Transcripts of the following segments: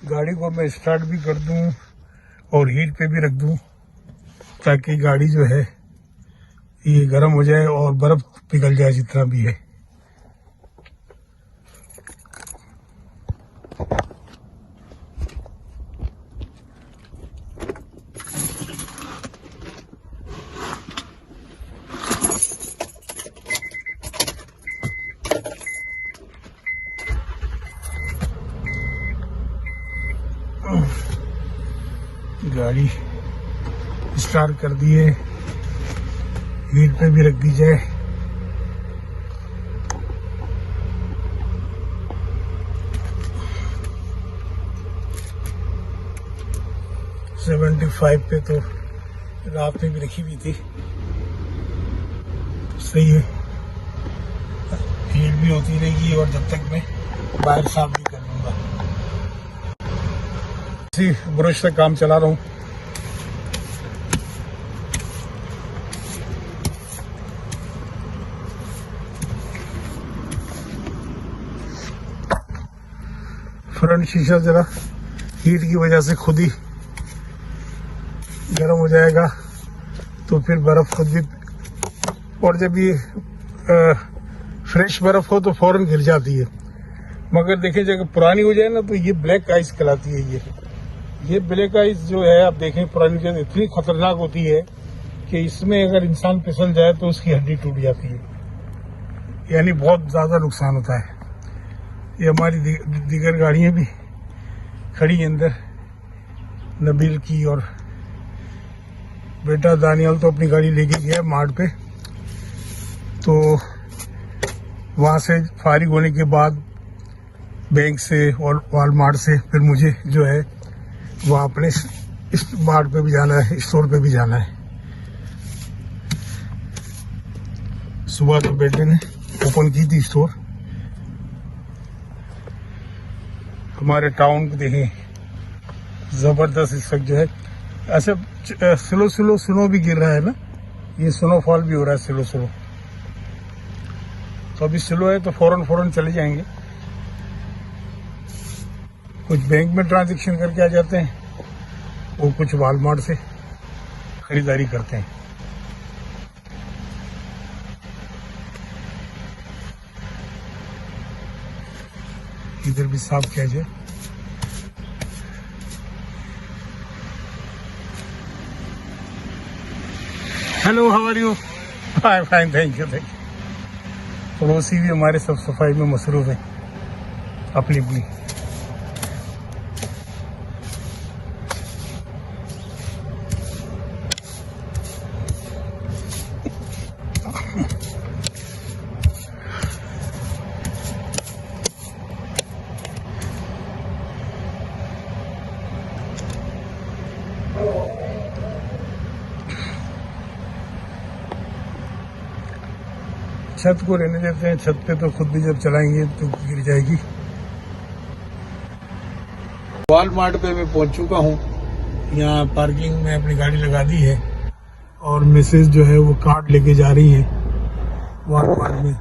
गाड़ी को मैं स्टार्ट भी कर दूं और हीट पे भी रख दूं ताकि गाड़ी जो है ये गर्म हो जाए और बर्फ पिघल जाए जितना भी है। गाड़ी स्टार्ट कर दी है, हीट पे भी रख दी जाए। सेवेंटी 75 पे तो रात में भी रखी हुई थी, सही है। हीट भी होती रहेगी और जब तक मैं बाहर साफ भी कर लूंगा। इसी ब्रश से काम चला रहा हूँ। फ्रंट शीशा जरा हीट की वजह से खुद ही गर्म हो जाएगा, तो फिर बर्फ खुद भी, और जब ये फ्रेश बर्फ हो तो फौरन गिर जाती है। मगर देखें जब पुरानी हो जाए ना तो ये ब्लैक आइस कहलाती है। ये ब्लैक आइस जो है आप देखें पुरानी जो इतनी खतरनाक होती है कि इसमें अगर इंसान फिसल जाए तो उसकी हड्डी टूट जाती है, यानी बहुत ज्यादा नुकसान होता है। ये हमारी दीगर गाड़ियां भी खड़ी हैं अंदर, नबील की, और बेटा दानियल तो अपनी गाड़ी लेके गया मार्ट पे, तो वहां से फारिग होने के बाद बैंक से और वॉलमार्ट से फिर मुझे जो है वहाँ अपने इस मार्ट पे भी जाना है, स्टोर पे भी जाना है। सुबह तो बेटे ने ओपन की थी स्टोर। हमारे टाउन को देखें जबरदस्त इस वक्त जो है ऐसे स्लो स्नो भी गिर रहा है ना, ये स्नोफॉल भी हो रहा है स्लो। तो अभी स्लो है तो फौरन चले जाएंगे। कुछ बैंक में ट्रांजैक्शन करके आ जाते हैं, वो कुछ वॉलमार्ट से खरीदारी करते हैं। इधर भी साफ किया जाए। Hello, how are you? Fine, thank you. पड़ोसी भी हमारे सब सफाई में मसरूफ है अपनी। छत को रहने देते हैं, छत पे तो खुद भी जब चलाएंगे तो गिर जाएगी। वॉलमार्ट पे मैं पहुंच चुका हूं। यहाँ पार्किंग में अपनी गाड़ी लगा दी है और मिसेज जो है वो कार्ड लेके जा रही है। वॉलमार्ट में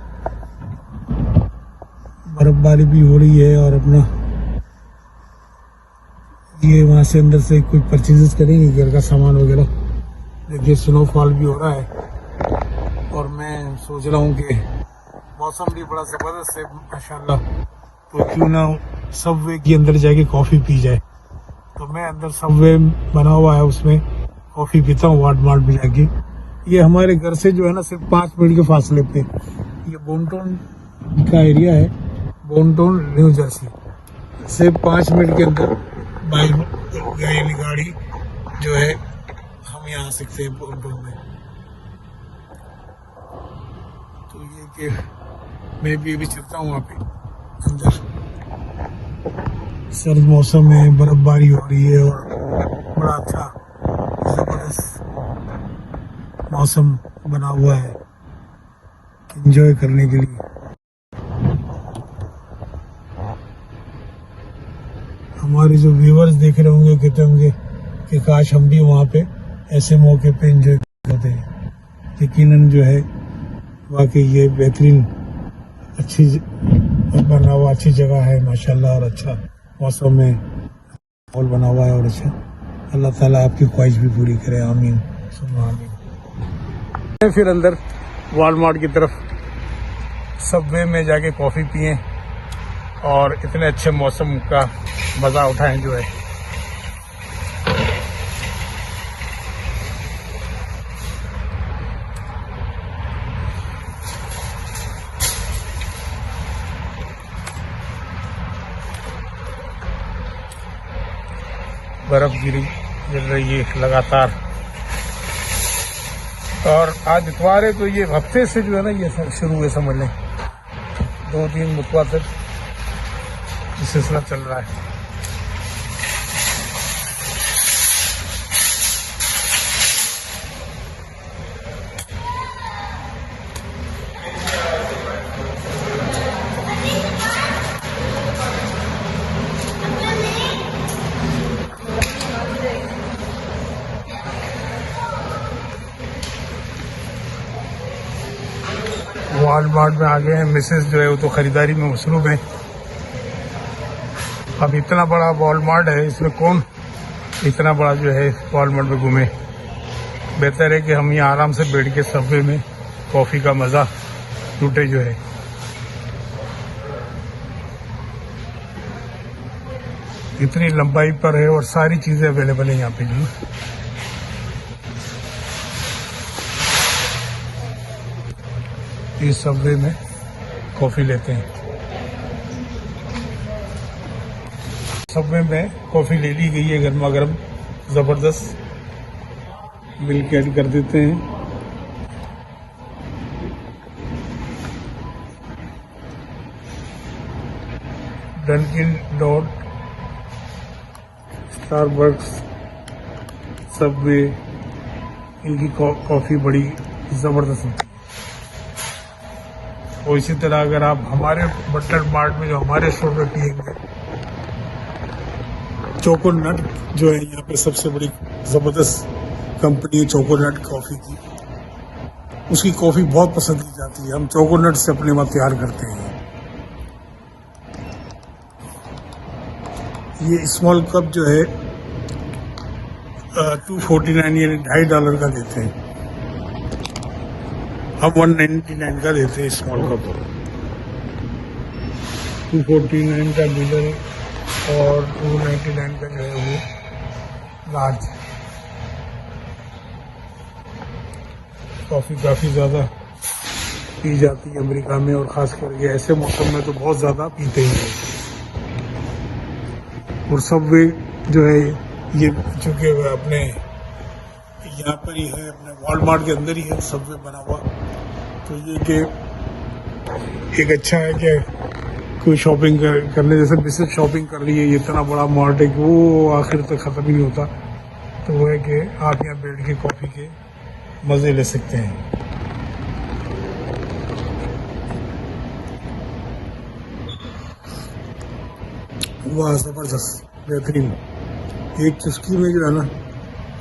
बर्फबारी भी हो रही है और अपना ये वहां से अंदर से कुछ परचेजेस करेंगे, घर का सामान वगैरह। देखिए स्नोफॉल भी हो रहा है और मैं सोच रहा हूँ कि मौसम भी बड़ा जबरदस्त है माशाल्लाह, तो क्यों ना सबवे के अंदर जाके कॉफी पी जाए। तो मैं अंदर सबवे बना हुआ है उसमें कॉफी पीता हूँ वॉलमार्ट में जाके। ये हमारे घर से जो है ना सिर्फ 5 मिनट के फासले पे ये बोनटोन का एरिया है, बोनटोन न्यू जर्सी। सिर्फ 5 मिनट के अंदर बाइक गाड़ी जो है हम यहाँ आ सकते हैं बोनटोन में। तो ये कि मैं भी चलता हूँ वहाँ पे अंदर। सर्द मौसम में बर्फबारी हो रही है और बड़ा अच्छा जबरदस्त मौसम बना हुआ है एंजॉय करने के लिए। हमारे जो व्यूअर्स देख रहे होंगे कहते होंगे कि काश हम भी वहाँ पे ऐसे मौके पे एंजॉय करते हैं। यकीनन जो है वाकई ये बेहतरीन अच्छी बना हुआ अच्छी जगह है माशाल्लाह, और अच्छा मौसम में माहौल बना हुआ है और अच्छा, अल्लाह ताला आपकी ख्वाहिश भी पूरी करे, आमीन सुम्मा आमीन। फिर अंदर वॉलमार्ट की तरफ सबवे में जाके कॉफ़ी पिए और इतने अच्छे मौसम का मज़ा उठाएं जो है। बर्फ गिरी गिर रही है लगातार, और आज इतवार है तो ये हफ्ते से जो है ना ये शुरू हुए, समझ लें 2-3 मुतवा तक ये सिलसिला चल रहा है। वॉलमार्ट में आ गए हैं, मिसेस जो है वो तो खरीदारी में मसरूफ है। अब इतना बड़ा वॉलमार्ट है, इसमें कौन इतना बड़ा जो है वॉलमार्ट में घूमे। बेहतर है कि हम यहाँ आराम से बैठ के सबवे में कॉफ़ी का मज़ा लूटे जो है। इतनी लंबाई पर है और सारी चीज़ें अवेलेबल है यहाँ पे जो इस सबवे में कॉफ़ी लेते हैं। सबवे में कॉफ़ी ले ली गई है, गर्मा गर्म ज़बरदस्त, मिल्क ऐड कर देते हैं। डंकिन डॉट, स्टारबक्स, सबवे, इनकी कॉफ़ी बड़ी ज़बरदस्त होती है। और इसी तरह अगर आप हमारे बटर मार्ट में जो हमारे स्टोर में पिएंगे, चोकोनट जो है यहाँ पे सबसे बड़ी ज़बरदस्त कंपनी है चोकोनट कॉफ़ी की, उसकी कॉफ़ी बहुत पसंद की जाती है। हम चोकोनट से अपने वहाँ तैयार करते हैं। ये स्मॉल कप जो है $2.49 यानी $2.50 का देते हैं, हम $1.99 का देते हैं स्मॉल कप। 249 का मिडल और 299 का जो है वो लार्ज। कॉफ़ी काफ़ी ज़्यादा पी जाती है अमेरिका में, और ख़ास करके ऐसे मौसम में तो बहुत ज़्यादा पीते ही हैं। और सबवे जो है ये चूँकि अपने यहाँ पर ही है, अपने वॉलमार्ट के अंदर ही है सबवे बना हुआ, तो ये कि एक अच्छा है कि कोई शॉपिंग करने, जैसे बिजनेस शॉपिंग कर रही है, ये इतना बड़ा मार्ट है कि वो आखिर तक ख़त्म ही नहीं होता। तो वो है कि आप यहाँ बैठ के कॉफ़ी के मज़े ले सकते हैं। वाह ज़बरदस्त, बेहतरीन, एक चुस्की में जो है ना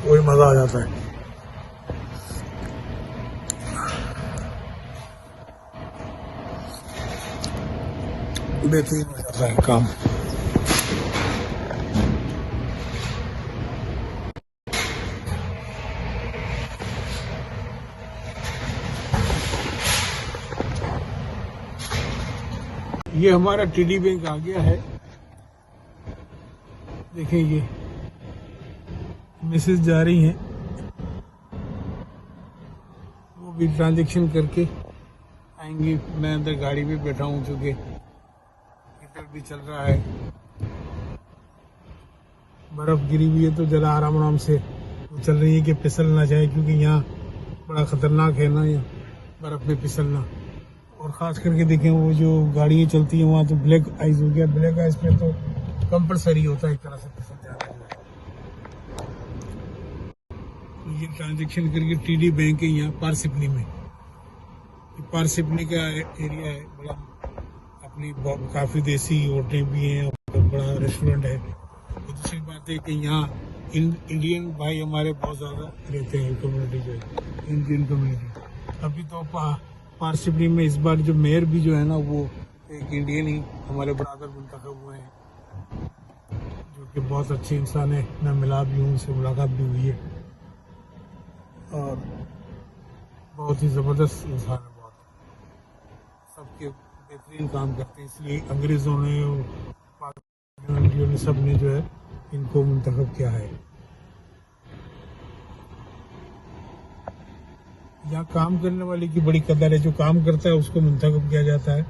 वही मज़ा आ जाता है। बेहतरीन हो जाता है काम। ये हमारा टीडी बैंक आ गया है, देखें ये मिसेस जा रही हैं, वो भी ट्रांजैक्शन करके आएंगी। मैं अंदर गाड़ी में बैठा हूँ, चूँकि हीटर भी चल रहा है, बर्फ़ गिरी हुई है, तो ज़रा आराम आराम से वो चल रही है कि फिसल ना जाए, क्योंकि यहाँ बड़ा ख़तरनाक है ना ये बर्फ़ में फिसलना। और ख़ास करके देखें वो जो गाड़ियाँ चलती हैं वहाँ तो ब्लैक आइस हो गया, ब्लैक आइस पे तो कंपलसरी होता है एक तरह से फिसल जाना। तो ये ट्रांजेक्शन करके टीडी बैंक है यहाँ पारसिपनी में, पारसिपनी का एरिया है बड़ा, अपनी काफ़ी देसी होटलें भी हैं और बड़ा रेस्टोरेंट है। तो दूसरी बात है कि यहाँ इंडियन भाई हमारे बहुत ज़्यादा रहते हैं, कम्युनिटी जो है इंडियन कम्युनिटी। अभी तो पारसिपनी में इस बार जो मेयर भी जो है ना वो एक इंडियन ही हमारे बरादर मुंतखब हुए हैं, जो कि बहुत अच्छे इंसान है, मैं मिला भी हूँ, उनसे मुलाकात भी हुई है और बहुत ही ज़बरदस्त इंसान है। बहुत सबके बेहतरीन काम करते हैं, इसलिए अंग्रेज़ों ने और पाकिस्तानियों ने सब ने जो है इनको मुंतखब किया है। यहाँ काम करने वाले की बड़ी कदर है, जो काम करता है उसको मुंतखब किया जाता है,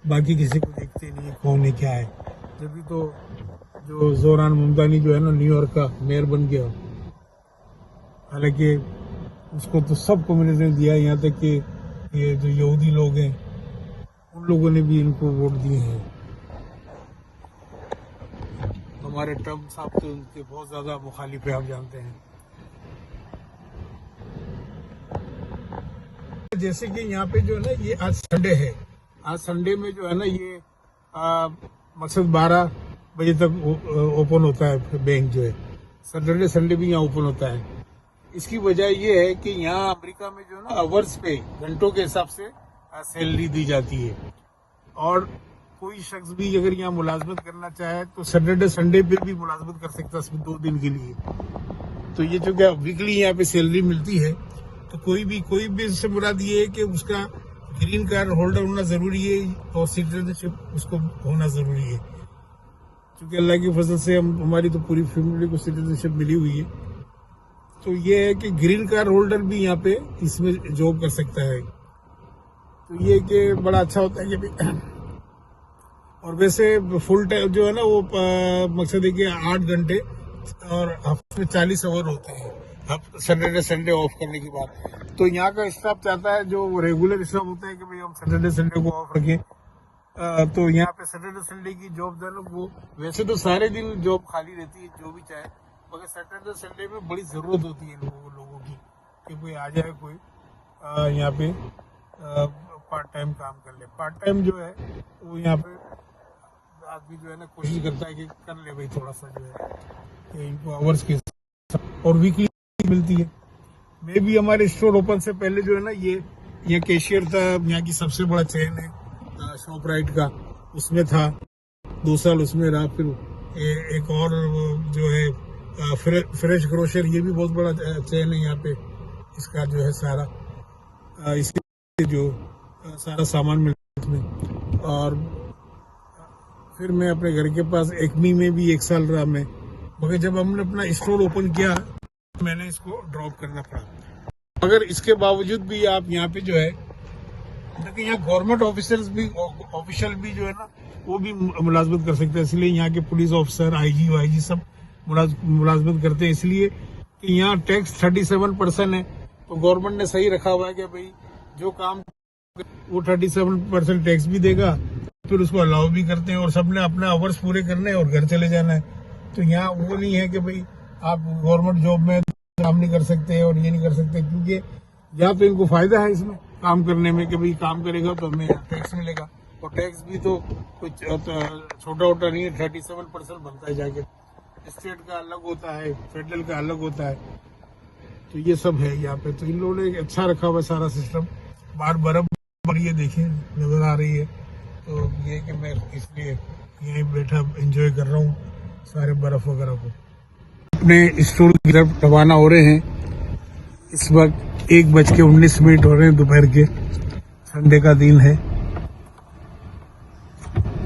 बाकी किसी को देखते नहीं है कौन है क्या है। जब तो जो जोरान मुमदानी जो है ना न्यूयॉर्क का मेयर बन गया, हालांकि उसको तो सब कम्युनिटी ने दिया, यहाँ तक कि ये जो यहूदी लोग हैं उन लोगों ने भी इनको वोट दिए हैं। हमारे ट्रम्प साहब तो उनके बहुत ज़्यादा मुखालिफ है, आप जानते हैं। जैसे कि यहाँ पे जो है ना ये आज संडे है, आज संडे में जो है ना ये मकसद 12 बजे तक ओपन होता है बैंक जो है, सैटरडे संडे भी यहाँ ओपन होता है। इसकी वजह ये है कि यहाँ अमेरिका में जो है ना आवर्स पे घंटों के हिसाब से सैलरी दी जाती है और कोई शख्स भी अगर यहाँ मुलाजमत करना चाहे तो सैटरडे संडे पे भी मुलाजमत कर सकता है, सिर्फ 2 दिन के लिए। तो ये जो क्या वीकली यहाँ पे सैलरी मिलती है, तो कोई भी इससे मुराद ये है कि उसका ग्रीन कार्ड होल्डर होना जरूरी है और सिटीजनशिप उसको होना जरूरी है। क्योंकि अल्लाह की फजल से हमारी तो पूरी फैमिली को सिटीजनशिप मिली हुई है, तो ये है कि ग्रीन कार्ड होल्डर भी यहाँ पे इसमें जॉब कर सकता है। तो ये कि बड़ा अच्छा होता है कि और वैसे फुल टाइम जो है ना वो मकसद है कि 8 घंटे और हफ्ते में 40 आवर होते हैं, सैटरडे संडे ऑफ करने की बात। तो यहाँ का स्टाफ चाहता है, जो रेगुलर स्टाफ होता है कि भाई हम सैटरडे संडे को ऑफ रखें। तो यहाँ पे सैटरडे संडे की जॉब जो है ना वो वैसे तो सारे दिन जॉब खाली रहती है, जो भी चाहे, मगर सैटरडे संडे में बड़ी ज़रूरत होती है लोगों की कि कोई आ जाए, कोई यहाँ पे पार्ट टाइम काम कर ले। पार्ट टाइम जो है वो यहाँ पे आदमी जो है ना कोशिश करता है कि कर ले भाई थोड़ा सा जो है इनको आवर्स के और वीकली मिलती है। मैं भी हमारे स्टोर ओपन से पहले जो है ना ये कैशियर था, यहाँ की सबसे बड़ा चेन है शॉप राइट का, उसमें था 2 साल उसमें रहा। फिर एक और जो है फ्रेश ग्रोसर, ये भी बहुत बड़ा चेन है यहाँ पे, इसका जो है सारा इसी जो सारा सामान मिलता है। और फिर मैं अपने घर के पास एक्मी में भी 1 साल रहा मैं, मगर जब हमने अपना स्टोर ओपन किया मैंने इसको ड्रॉप करना पड़ा। मगर इसके बावजूद भी आप यहाँ पे जो है, देखिए यहाँ गवर्नमेंट ऑफिशियल भी जो है ना वो भी मुलाजमत कर सकते हैं, इसलिए यहाँ के पुलिस ऑफिसर आईजी सब मुलाजमत करते हैं, इसलिए कि यहाँ टैक्स 37% है। तो गवर्नमेंट ने सही रखा हुआ है कि भाई जो काम वो 37% टैक्स भी देगा, फिर उसको अलाउ भी करते हैं और सबने अपने आवर्स पूरे करने हैं और घर चले जाना है। तो यहाँ वो नहीं है कि भाई आप गवर्नमेंट जॉब में काम नहीं कर सकते और ये नहीं कर सकते, क्योंकि यहाँ पे इनको फायदा है इसमें काम करने में कि भाई काम करेगा तो हमें टैक्स मिलेगा, और टैक्स भी तो कुछ छोटा छोटा नहीं है, 37% बनता है जाके। स्टेट का अलग होता है, फेडरल का अलग होता है, तो ये सब है यहाँ पे। तो इन लोगों ने अच्छा रखा हुआ सारा सिस्टम। बाहर बर्फ ये देखिए नजर आ रही है, तो ये कि मैं इसलिए यहीं बैठा एंजॉय कर रहा हूँ सारे बर्फ वगैरह को। अपने स्टोर की तरफ रवाना हो रहे हैं। इस वक्त 1:19 हो रहे हैं दोपहर के, संडे का दिन है।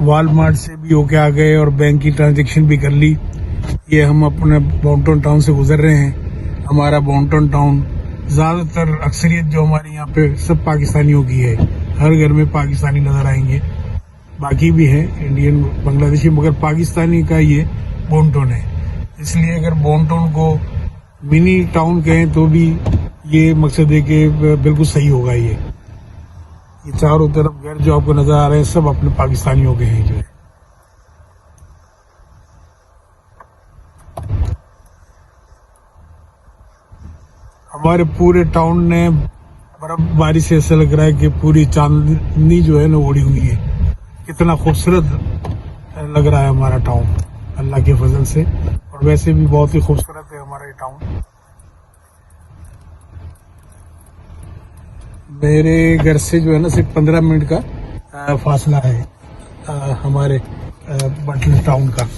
वॉलमार्ट से भी होके आ गए और बैंक की ट्रांजैक्शन भी कर ली। ये हम अपने बाउंटन टाउन से गुजर रहे हैं। हमारा बाउंटन टाउन ज्यादातर अक्सरियत जो हमारे यहाँ पे सब पाकिस्तानियों की है, हर घर में पाकिस्तानी नजर आएंगे, बाकी भी है इंडियन बांग्लादेशी, मगर पाकिस्तानी का ये बाउंटन है। इसलिए अगर बाउंटन को मिनी टाउन कहें तो भी ये मकसद है कि बिल्कुल सही होगा। ये चारों तरफ घर जो आपको नजर आ रहे हैं सब अपने पाकिस्तानियों के हैं जो है। हमारे पूरे टाउन ने बर्फबारी से ऐसा लग रहा है कि पूरी चांदनी जो है ना ओढ़ी हुई है। कितना खूबसूरत लग रहा है हमारा टाउन अल्लाह के फजल से, और वैसे भी बहुत ही खूबसूरत है हमारा ये टाउन। मेरे घर से जो है ना सिर्फ 15 मिनट का फासला है हमारे बटलर टाउन का।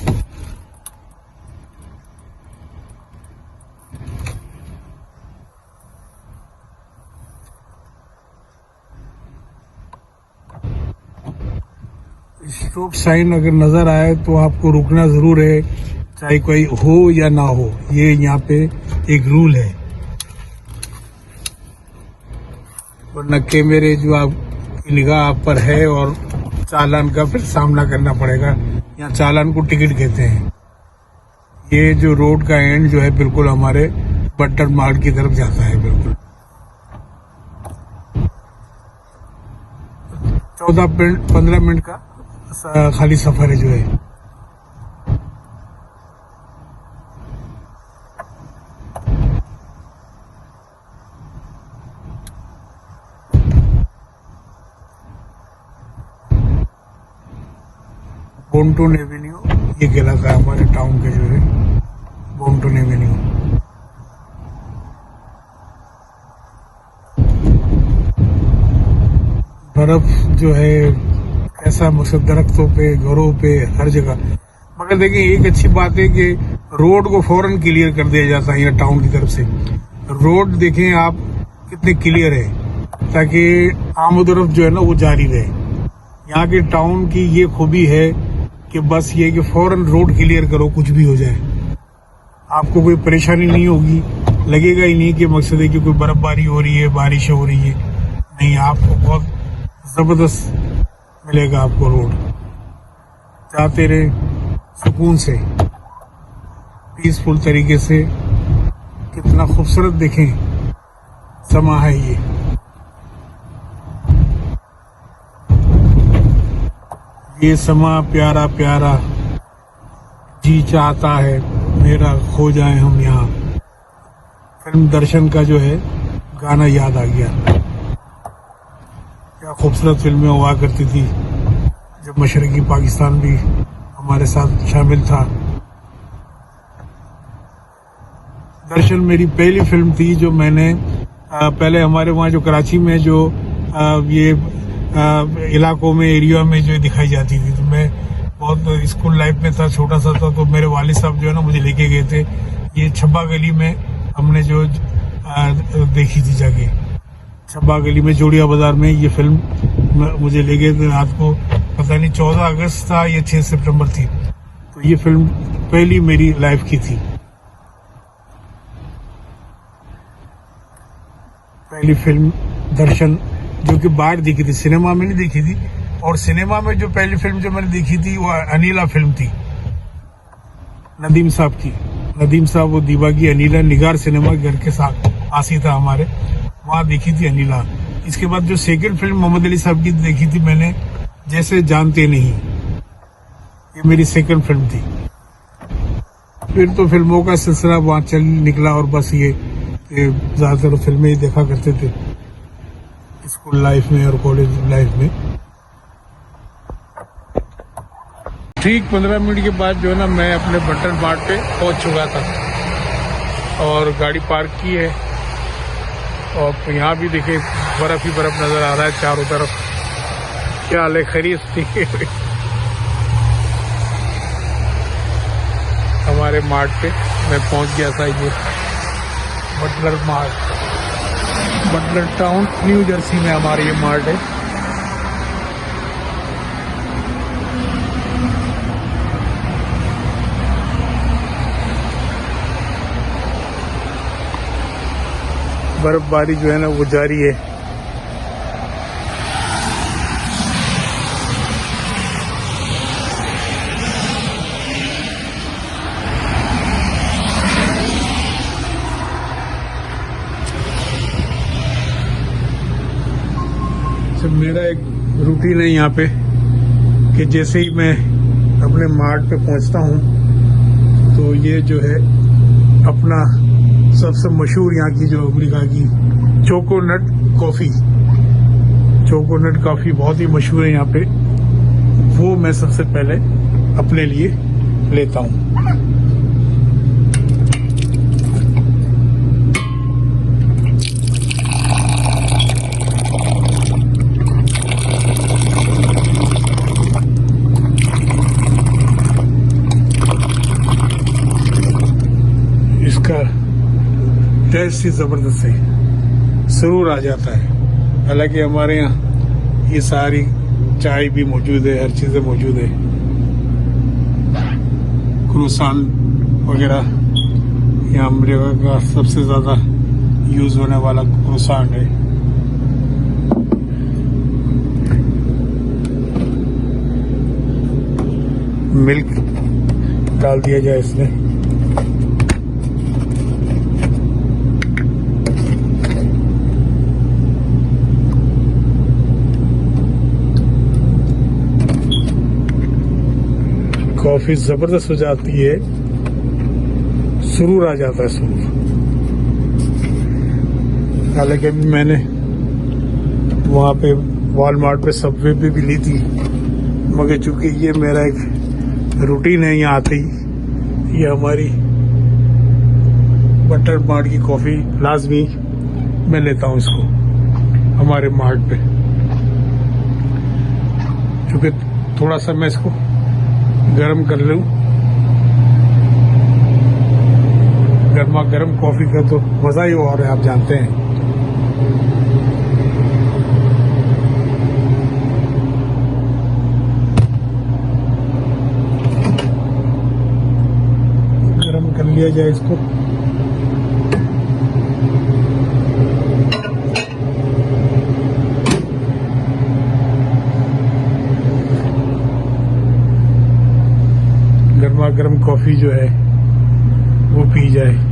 स्टॉप साइन अगर नजर आए तो आपको रुकना जरूर है, चाहे कोई हो या ना हो। ये यहाँ पे एक रूल है, वरना कैमरे जो आपकी निगाह आप पर है और चालान का फिर सामना करना पड़ेगा। यहाँ चालान को टिकट कहते हैं। ये जो रोड का एंड जो है बिल्कुल हमारे बट्टर मार्ट की तरफ जाता है। बिल्कुल 14-15 मिनट का खाली सफर है जो है। बोनटोन एवेन्यू ये कहलाता है हमारे टाउन के जो है, बोनटोन एवेन्यू। बर्फ जो है ऐसा दरख्तों पे, घरों पे, हर जगह। मगर देखिए एक अच्छी बात है कि रोड को फौरन क्लियर कर दिया जाता है यहाँ टाउन की तरफ से। रोड देखें आप कितने क्लियर है, ताकि आमदोरफ्त जो है ना वो जारी रहे। यहाँ के टाउन की ये खूबी है कि बस ये कि फौरन रोड क्लियर करो, कुछ भी हो जाए आपको कोई परेशानी नहीं होगी। लगेगा ही नहीं कि मकसद है कि कोई बर्फबारी हो रही है, बारिश हो रही है। नहीं, आपको बहुत जबरदस्त मिलेगा आपको रोड। जाते रहे सुकून से, पीसफुल तरीके से। कितना खूबसूरत देखें समा है ये समा प्यारा प्यारा, जी चाहता है मेरा खो जाए हम यहाँ। फिल्म दर्शन का जो है गाना याद आ गया। क्या खूबसूरत फिल्में हुआ करती थी जब मशरकी पाकिस्तान भी हमारे साथ शामिल था। दर्शन मेरी पहली फिल्म थी जो मैंने पहले हमारे वहाँ जो कराची में जो ये इलाकों में, एरिया में जो दिखाई जाती थी। तो मैं बहुत स्कूल लाइफ में था, छोटा सा था, तो मेरे वालिद साहब जो है ना मुझे लेके गए थे। ये छब्बा गली में हमने जो देखी थी जाके, छब्बा गली में जोड़िया बाजार में ये फिल्म मुझे ले गए थे। रात को पता नहीं 14 अगस्त था या 6 सितंबर थी। तो ये फिल्म पहली मेरी लाइफ की थी, पहली फिल्म दर्शन, जो कि बाहर देखी थी, सिनेमा में नहीं देखी थी। और सिनेमा में जो पहली फिल्म जो मैंने देखी थी वो अनीला फिल्म थी, नदीम साहब की। नदीम साहब वो दीवा की अनीला, निगार सिनेमा घर के साथ आसी था हमारे, वहाँ देखी थी अनीला। इसके बाद जो सेकंड फिल्म मोहम्मद अली साहब की देखी थी मैंने, जैसे जानते नहीं, ये मेरी सेकंड फिल्म थी। फिर तो फिल्मों का सिलसिला वहाँ चल निकला और बस ये ज्यादातर फिल्में ही देखा करते थे स्कूल लाइफ में और कॉलेज लाइफ में। ठीक 15 मिनट के बाद जो है ना मैं अपने बटन मार्ट पे पहुंच चुका था और गाड़ी पार्क की है। और यहाँ भी देखे बर्फ ही बर्फ नजर आ रहा है चारों तरफ। क्या हाल है, खरीद थी हमारे मार्ट पे मैं पहुंच गया था। ये Butler Mart, Butler Town, New Jersey में हमारे ये मार्ट है। बर्फबारी जो है ना वो जारी है। तो मेरा एक रूटीन है यहाँ पे कि जैसे ही मैं अपने मार्ट पे पहुँचता हूँ तो ये जो है अपना सबसे मशहूर यहाँ की जो अमेरिका की चोकोनट कॉफ़ी, चोकोनट कॉफ़ी बहुत ही मशहूर है यहाँ पे, वो मैं सबसे पहले अपने लिए लेता हूँ। इसका टेस्ट ही जबरदस्त है, सुरूर आ जाता है। हालांकि हमारे यहाँ ये सारी चाय भी मौजूद है, हर चीज़ें मौजूद है। क्रूसान वगैरह यहाँ अमेरिका का सबसे ज़्यादा यूज़ होने वाला क्रूसान है। मिल्क डाल दिया जाए इसमें। कॉफी जबरदस्त हो जाती है, सुरूर आ जाता है, सुरूर। हालांकि अभी मैंने वहाँ पे वॉलमार्ट पे सबवे पे भी ली थी, मगर चूंकि ये मेरा एक रूटीन है यहाँ आते ही, ये हमारी बटर मार्ट की कॉफ़ी लाजमी मैं लेता हूँ इसको हमारे मार्ट पे, चूँकि थोड़ा सा मैं इसको गरम कर लूँ। गर्मा गर्म कॉफ़ी का तो मज़ा ही और है, आप जानते हैं। गरम कर लिया जाए इसको। गर्मा गर्म कॉफ़ी जो है वो पी जाए।